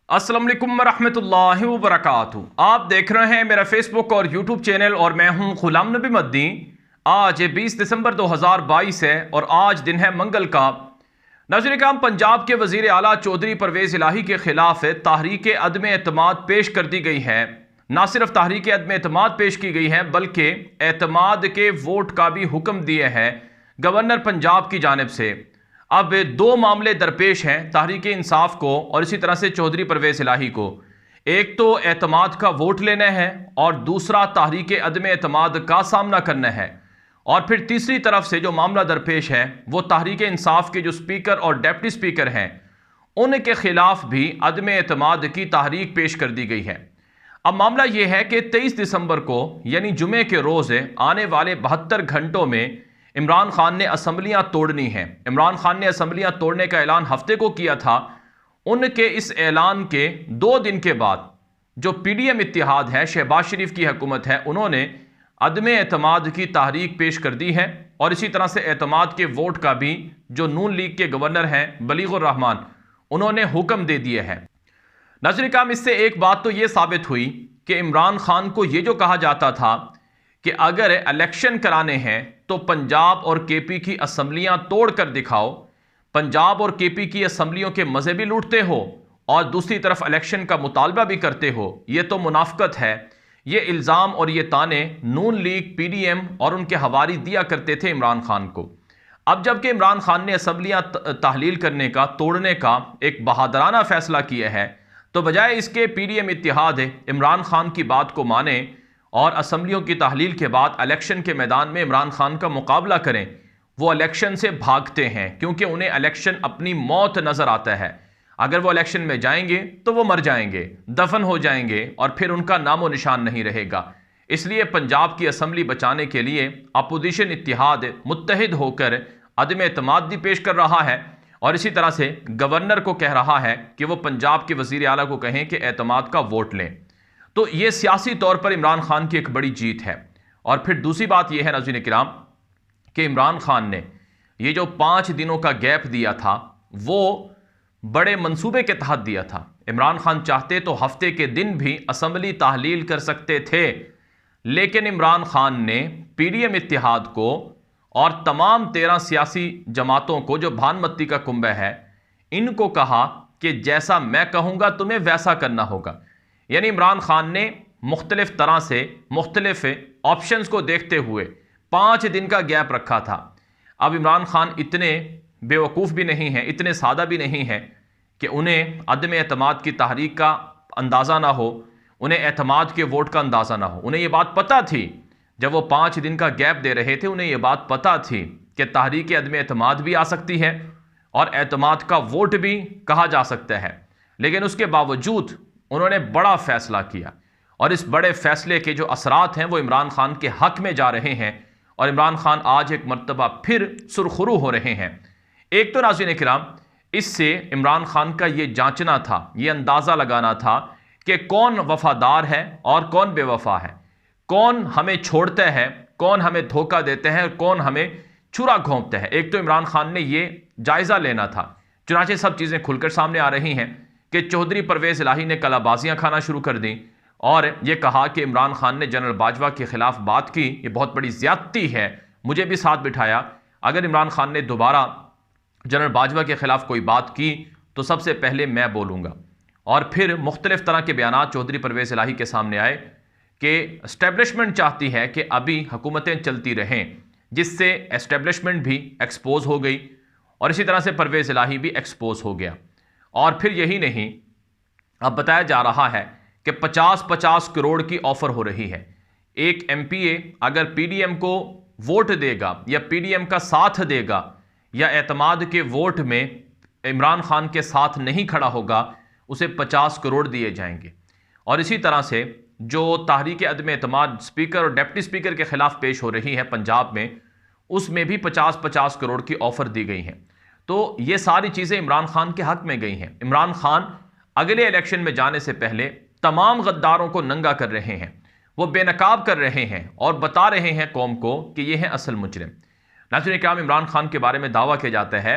अस्सलाम वालेकुम रहमतुल्लाहि व बरकातुहू। आप देख रहे हैं मेरा फेसबुक और यूट्यूब चैनल और मैं हूं गुलाम नबी मद्दी। आज 20 दिसंबर 2022 है और आज दिन है मंगल का। नाज़रीन किराम, पंजाब के वज़ीर आला चौधरी परवेज़ इलाही के खिलाफ तहरीक अदम एतमाद पेश कर दी गई है। न सिर्फ तहरीक अदम एतमाद पेश की गई है बल्कि एतमाद के वोट का भी हुक्म दिए है गवर्नर पंजाब की जानिब से। अब दो मामले दरपेश हैं तहरीक इंसाफ को और इसी तरह से चौधरी परवेज़ इलाही को। एक तो एतमाद का वोट लेना है और दूसरा तहरीक अदम एतमाद का सामना करना है। और फिर तीसरी तरफ से जो मामला दरपेश है वो तहरीक इंसाफ के जो स्पीकर और डिप्टी स्पीकर हैं उनके खिलाफ भी अदम एतमाद की तहरीक पेश कर दी गई है। अब मामला यह है कि 23 दिसंबर को यानी जुमे के रोज़ आने वाले 72 घंटों में इमरान खान ने असम्बलियां तोड़नी हैं। इमरान खान ने असम्बलियां तोड़ने का ऐलान हफ्ते को किया था। उनके इस ऐलान के 2 दिन के बाद जो पीडीएम इत्तेहाद है, शहबाज शरीफ की हुकूमत है, उन्होंने अदम एतमाद की तहरीक पेश कर दी है। और इसी तरह से एतमाद के वोट का भी जो नून लीग के गवर्नर हैं बलीगुर रहमान, उन्होंने हुक्म दे दिए हैं। नाज़रीन किराम, इससे एक बात तो यह साबित हुई कि इमरान खान को यह जो कहा जाता था कि अगर इलेक्शन कराने हैं तो पंजाब और केपी की असम्बलियां तोड़ कर दिखाओ, पंजाब और केपी की असम्बलियों के मज़े भी लूटते हो और दूसरी तरफ इलेक्शन का मुतालबा भी करते हो, यह तो मुनाफकत है। ये इल्ज़ाम और ये ताने नून लीग, पीडीएम और उनके हवारी दिया करते थे इमरान खान को। अब जबकि इमरान खान ने असम्बलियां तहलील करने का, तोड़ने का एक बहादराना फैसला किया है, तो बजाय इसके पीडीएम इत्तेहाद इमरान खान की बात को माने और असम्बलियों की तहलील के बाद इलेक्शन के मैदान में इमरान खान का मुकाबला करें। वो इलेक्शन से भागते हैं क्योंकि उन्हें इलेक्शन अपनी मौत नजर आता है। अगर वो इलेक्शन में जाएंगे तो वो मर जाएंगे, दफन हो जाएंगे और फिर उनका नामो निशान नहीं रहेगा। इसलिए पंजाब की असम्बली बचाने के लिए अपोजिशन इत्तेहाद मुत्तहिद होकर अदम एतमाद भी पेश कर रहा है और इसी तरह से गवर्नर को कह रहा है कि वो पंजाब के वज़ीर आला को कहें कि एतमाद का वोट लें। तो ये सियासी तौर पर इमरान खान की एक बड़ी जीत है। और फिर दूसरी बात यह है नाज़रीन किराम कि इमरान खान ने ये जो 5 दिनों का गैप दिया था वो बड़े मंसूबे के तहत दिया था। इमरान खान चाहते तो हफ्ते के दिन भी असम्बली तहलील कर सकते थे, लेकिन इमरान खान ने पीडीएम इत्तेहाद को और तमाम 13 सियासी जमातों को जो भानमत्ती का कुंभा है, इनको कहा कि जैसा मैं कहूँगा तुम्हें वैसा करना होगा। यानी इमरान खान ने मुख्तलिफ तरह से मुख्तलिफ ऑप्शंस को देखते हुए 5 दिन का गैप रखा था। अब इमरान खान इतने बेवकूफ़ भी नहीं हैं, इतने सादा भी नहीं हैं कि उन्हें अदम एतमाद की तहरीक का अंदाज़ा ना हो, उन्हें एतमाद के वोट का अंदाज़ा ना हो। उन्हें ये बात पता थी, जब वो 5 दिन का गैप दे रहे थे, उन्हें ये बात पता थी कि तहरीक अदम एतमाद भी आ सकती है और एतमाद का वोट भी कहा जा सकता है। लेकिन उसके बावजूद उन्होंने बड़ा फैसला किया और इस बड़े फैसले के जो असरात हैं वो इमरान खान के हक में जा रहे हैं और इमरान खान आज एक मर्तबा फिर सुरखरू हो रहे हैं। एक तो नाज़रीन किराम, इससे इमरान खान का ये जांचना था, ये अंदाज़ा लगाना था कि कौन वफादार है और कौन बेवफा है, कौन हमें छोड़ता है, कौन हमें धोखा देते हैं, कौन हमें छुरा घोंपता है। एक तो इमरान खान ने ये जायज़ा लेना था। चुनांचे सब चीज़ें खुलकर सामने आ रही हैं कि चौधरी परवेज़ इलाही ने कलाबाजियां खाना शुरू कर दी और ये कहा कि इमरान खान ने जनरल बाजवा के खिलाफ बात की, ये बहुत बड़ी ज़्यादती है, मुझे भी साथ बिठाया। अगर इमरान खान ने दोबारा जनरल बाजवा के खिलाफ कोई बात की तो सबसे पहले मैं बोलूँगा। और फिर मुख्तलिफ तरह के बयान चौधरी परवेज़ इलाही के सामने आए कि एस्टेब्लिशमेंट चाहती है कि अभी हुकूमतें चलती रहें, जिससे एस्टेब्लिशमेंट भी एक्सपोज हो गई और इसी तरह से परवेज़ इलाही भी एक्सपोज हो गया। और फिर यही नहीं, अब बताया जा रहा है कि 50-50 करोड़ की ऑफर हो रही है। एक एमपीए अगर पीडीएम को वोट देगा या पीडीएम का साथ देगा या एतमाद के वोट में इमरान खान के साथ नहीं खड़ा होगा, उसे 50 करोड़ दिए जाएंगे। और इसी तरह से जो तहरीक अदम एतमाद स्पीकर और डिप्टी स्पीकर के खिलाफ पेश हो रही है पंजाब में, उसमें भी 50-50 करोड़ की ऑफर दी गई हैं। तो ये सारी चीज़ें इमरान खान के हक में गई हैं। इमरान खान अगले इलेक्शन में जाने से पहले तमाम गद्दारों को नंगा कर रहे हैं, वो बेनकाब कर रहे हैं और बता रहे हैं कौम को कि ये हैं असल मुजरिम। नाज़रीन किराम, इमरान खान के बारे में दावा किया जाता है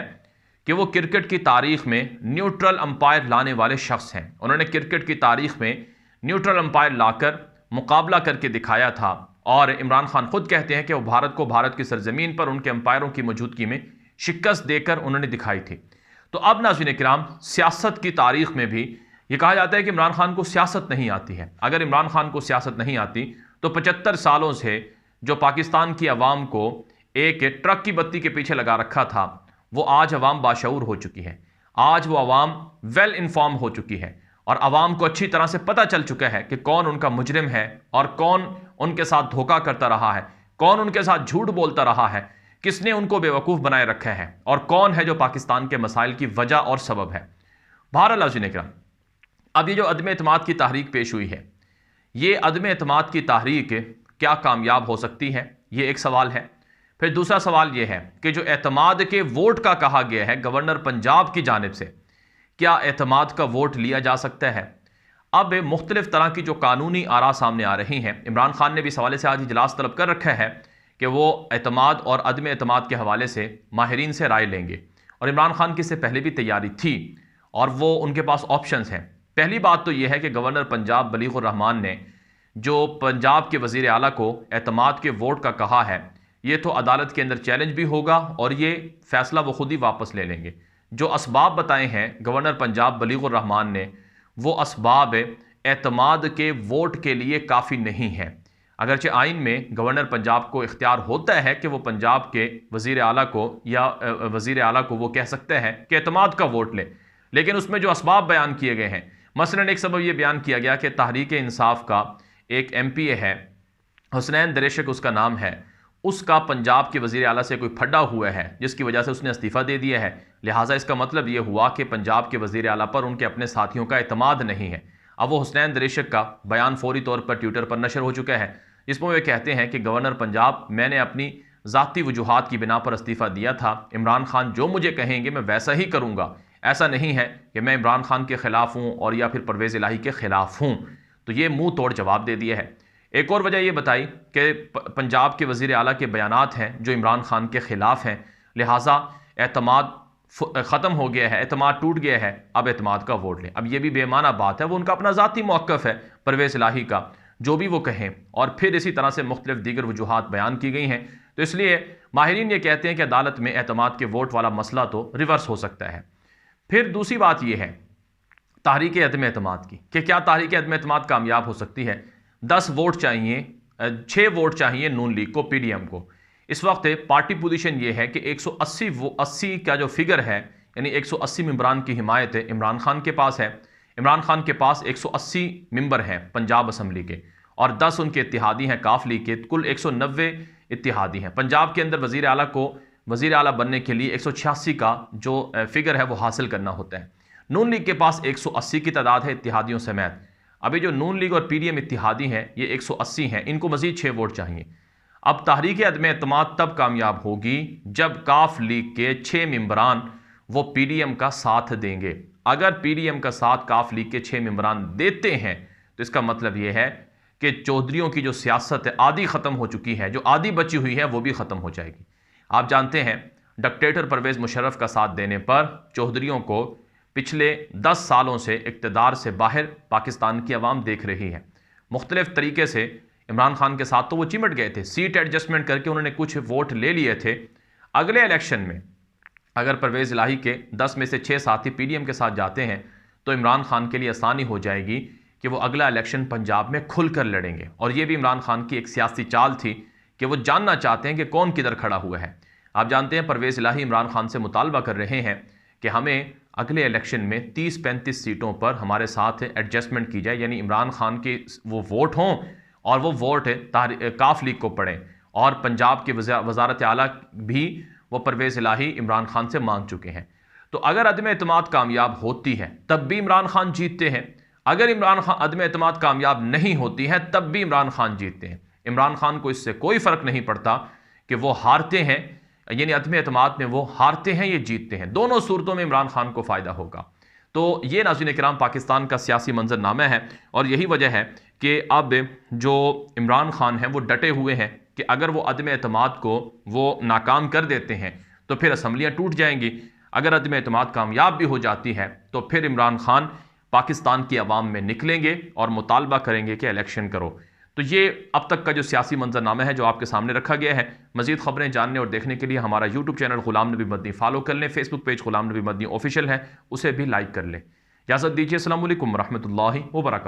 कि वो क्रिकेट की तारीख में न्यूट्रल अंपायर लाने वाले शख्स हैं। उन्होंने क्रिकेट की तारीख में न्यूट्रल अंपायर लाकर मुकाबला करके दिखाया था और इमरान खान खुद कहते हैं कि वो भारत को भारत की सरजमीन पर उनके अंपायरों की मौजूदगी में शिकस्त देकर उन्होंने दिखाई थी। तो अब नाज़रीन किराम, सियासत की तारीख में भी ये कहा जाता है कि इमरान खान को सियासत नहीं आती है। अगर इमरान खान को सियासत नहीं आती तो 75 सालों से जो पाकिस्तान की अवाम को एक ट्रक की बत्ती के पीछे लगा रखा था, वो आज अवाम बाशऊर हो चुकी है। आज वो अवाम वेल इन्फॉर्म हो चुकी है और अवाम को अच्छी तरह से पता चल चुका है कि कौन उनका मुजरिम है और कौन उनके साथ धोखा करता रहा है, कौन उनके साथ झूठ बोलता रहा है, किसने उनको बेवकूफ़ बनाए रखा है और कौन है जो पाकिस्तान के मसाइल की वजह और सबब है। बहरहाल नाज़रीन किराम, अब ये जो अदम एतमाद की तहरीक पेश हुई है, ये अदम एतमाद की तहरीक क्या कामयाब हो सकती है, ये एक सवाल है। फिर दूसरा सवाल ये है कि जो एतमाद के वोट का कहा गया है गवर्नर पंजाब की जानिब से, क्या एतमाद का वोट लिया जा सकता है। अब मुख्तलिफ तरह की जो कानूनी आरा सामने आ रही हैं, इमरान खान ने भी इस हवाले से आज इजलास तलब कर रखा है कि वो एतमाद और अदम एतमाद के हवाले से माहिरीन से राय लेंगे और इमरान खान की इससे पहले भी तैयारी थी और वो उनके पास ऑप्शंस हैं। पहली बात तो यह है कि गवर्नर पंजाब बलीगुर रहमान ने जो पंजाब के वज़ीर आला को एतमाद के वोट का कहा है, ये तो अदालत के अंदर चैलेंज भी होगा और ये फैसला वो खुद ही वापस ले लेंगे। जो असबाब बताए हैं गवर्नर पंजाब बलीगुर रहमान ने, वो असबाब एतमाद के वोट के लिए काफ़ी नहीं है। अगरचे आइन में गवर्नर पंजाब को इख्तियार होता है कि वो पंजाब के वज़ीर आला को या वज़ीर आला को वो कह सकते हैं कि एतमाद का वोट ले, लेकिन उसमें जो असबाब बयान किए गए हैं, मसलन एक सबब ये बयान किया गया कि तहरीक इंसाफ का एक MPA है, हुसनैन दरेशक उसका नाम है, उसका पंजाब के वज़ीर आला से कोई फड्डा हुआ है जिसकी वजह से उसने इस्तीफ़ा दे दिया है। लिहाजा इसका मतलब ये हुआ कि पंजाब के वज़ीर आला पर उनके अपने साथियों का एतमाद नहीं है। अब वो हुसनैन दरेशक का बयान फौरी तौर पर ट्विटर पर नशर हो चुका है, जिसमें वे कहते हैं कि गवर्नर पंजाब, मैंने अपनी ज़ाती वजूहात की बिना पर इस्तीफ़ा दिया था। इमरान खान जो मुझे कहेंगे मैं वैसा ही करूँगा। ऐसा नहीं है कि मैं इमरान खान के ख़िलाफ़ हूँ और या फिर परवेज़ इलाही के ख़िलाफ़ हूँ। तो ये मुँह तोड़ जवाब दे दिया है। एक और वजह यह बताई कि पंजाब के वज़ीर आला के बयानात हैं जो इमरान खान के ख़िलाफ़ हैं, लिहाजा एतमाद ख़त्म हो गया है, एतमाद टूट गया है, अब एतमाद का वोट लें। अब ये भी बेमाना बात है, वो उनका अपना ज़ाती मौक़िफ़ है परवेज़ इलाही का, जो भी वो कहें। और फिर इसी तरह से मुख्तलिफ दीगर वजूहात बयान की गई हैं। तो इसलिए माहिरीन ये कहते हैं कि अदालत में एतमाद के वोट वाला मसला तो रिवर्स हो सकता है। फिर दूसरी बात यह है तहरीक अदम एतमाद की कि क्या तहरीक अदम एतमाद कामयाब हो सकती है। 10 वोट चाहिए, 6 वोट चाहिए नून लीग को, PDM को। इस वक्त पार्टी पोजीशन ये है कि 180 का जो फिगर है, यानी 180 मेंबरान की हिमायत इमरान खान के पास है। इमरान खान के पास 180 मेंबर हैं पंजाब असम्बली के और 10 उनके इत्तेहादी हैं काफ लीग के, कुल 190 इत्तेहादी हैं। पंजाब के अंदर वज़ीर आला को वज़ीर आला बनने के लिए 186 का जो फिगर है वो हासिल करना होता है। नून लीग के पास 180 की तादाद है इत्तेहादियों समेत। अभी जो नून लीग और PDM इत्तेहादी हैं ये 180 हैं, इनको मज़ीद 6 वोट चाहिए। अब तहरीक अदम एतमाद तब कामयाब होगी जब काफ लीग के 6 मेंबरान वो PDM का साथ देंगे। अगर PDM का साथ काफ लीग के 6 मेंबरान देते हैं तो इसका मतलब ये है कि चौधरियों की जो सियासत है आधी ख़त्म हो चुकी है, जो आधी बची हुई है वो भी ख़त्म हो जाएगी। आप जानते हैं डिक्टेटर परवेज़ मुशर्रफ का साथ देने पर चौधरियों को पिछले 10 सालों से इक़्तिदार से बाहर पाकिस्तान की आवाम देख रही है। मुख्तलिफ तरीके से इमरान खान के साथ तो वो चिमट गए थे, सीट एडजस्टमेंट करके उन्होंने कुछ वोट ले लिए थे। अगले इलेक्शन में अगर परवेज़ इलाही के 10 में से 6 साथी PDM के साथ जाते हैं तो इमरान खान के लिए आसानी हो जाएगी कि वो अगला इलेक्शन पंजाब में खुलकर लड़ेंगे। और ये भी इमरान खान की एक सियासी चाल थी कि वो जानना चाहते हैं कि कौन किधर खड़ा हुआ है। आप जानते हैं परवेज़ इलाही इमरान खान से मुतालबा कर रहे हैं कि हमें अगले इलेक्शन में 30-35 सीटों पर हमारे साथ एडजस्टमेंट की जाए, यानी इमरान खान के वो वोट हों और वो वोट काफ लीग को पड़ें। और पंजाब की वजारत आला भी वो परवेज़ इलाही इमरान खान से मांग चुके हैं। तो अगर अदम एतमाद कामयाब होती है तब भी इमरान खान जीतते हैं, अगर इमरान खान अदम एतमाद कामयाब नहीं होती है तब भी इमरान खान जीतते हैं। इमरान खान को इससे कोई फ़र्क नहीं पड़ता कि वो हारते हैं, यानी अदम एतमाद में वो हारते हैं, ये जीतते हैं, दोनों सूरतों में इमरान खान को फ़ायदा होगा। तो ये नाज़रीन किराम पाकिस्तान का सियासी मंजरनामा है और यही वजह है कि अब जो इमरान खान हैं वो डटे हुए हैं कि अगर वो अदम एतमाद को वो नाकाम कर देते हैं तो फिर असम्बलियाँ टूट जाएंगी। अगर अदम एतमाद कामयाब भी हो जाती है तो फिर इमरान खान पाकिस्तान की आवाम में निकलेंगे और मुतालबा करेंगे कि इलेक्शन करो। तो ये अब तक का जो सियासी मंजरनामा है जो आपके सामने रखा गया है। मजीद खबरें जानने और देखने के लिए हमारा YouTube channel Ghulam Nabi Madani follow कर लें, Facebook page Ghulam Nabi Madani official है उसे भी लाइक कर लें। इजाज़त दीजिए, अस्सलाम वालेकुम रहमतुल्लाहि व बरकातहू।